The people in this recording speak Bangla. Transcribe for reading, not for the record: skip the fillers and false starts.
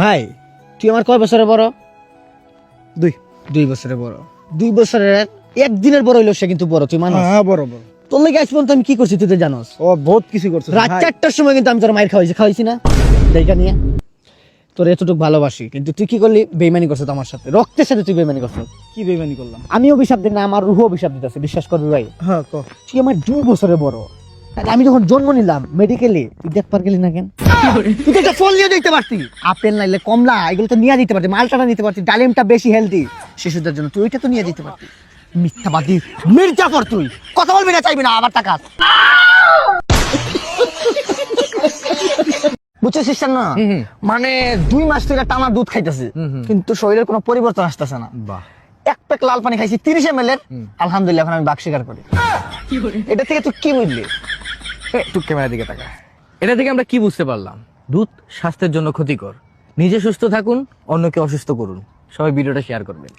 ভাই তুই আমার কয় বছরের বড়? 2 বছরের বড়। 2 বছরের একদিনের বড় হইলো সে কিন্তু বড়, তুই মানুষ। হ্যাঁ বড় বড়। তোর লাগে আজ পর্যন্ত আমি কি করছি তুই তো জানোস। ও বহুত কিছু করছিস রাত ভাই। 4টার সময় কিন্তু আমি তোর মায়ের খাওয়াইছি না দেখা নিয়ে। তোর এতটুকু ভালোবাসি কিন্তু তুই কি করলি? বেইমানি করছিস আমার সাথে, রক্তের সাথে তুই বেইমানি করছিস। কি বেইমানি করলাম? আমি অভিশাপ দিই না, আমার রুহ অভিশাপ দিতেছে, বিশ্বাস করবি ভাই। হ্যাঁ ক। তুই আমার 2 বছরের বড়। আর আমি যখন জন্ম নিলাম মেডিকেলে, তুই দেখবার গেলি না কেন? তুই তো একটা ফল নিয়ে দেখতে পারতি, আপেল নাইলে কমলা এগুলো তো নিয়ে দিতে পারতি, মালটাটা নিতে পারতি, ডালিমটা বেশি হেলদি শিশুদের জন্য, তুই ওইটা তো নিয়ে দিতে পারতি। মিথ্যাবাদী মির্জাফর, তুই কথা বলবি না, চাইবি না, আবার টাকা বুঝছিস না? মানে 2 মাস থেকে টানা দুধ খাইতেছি কিন্তু শরীরের কোনো পরিবর্তন আসতেছে না। বাহ। এক প্যাক লাল পানি খাইছি 30 ml এর, আলহামদুলিল্লাহ এখন আমি বাক স্বীকার করি। এটা থেকে তুই কি বুঝলি? একটু ক্যামেরার দিকে তাকা। এটা থেকে আমরা কি বুঝতে পারলাম? দুধ স্বাস্থ্যের জন্য ক্ষতিকর। নিজে সুস্থ থাকুন, অন্যকে অসুস্থ করুন। সবাই ভিডিওটা শেয়ার করবেন।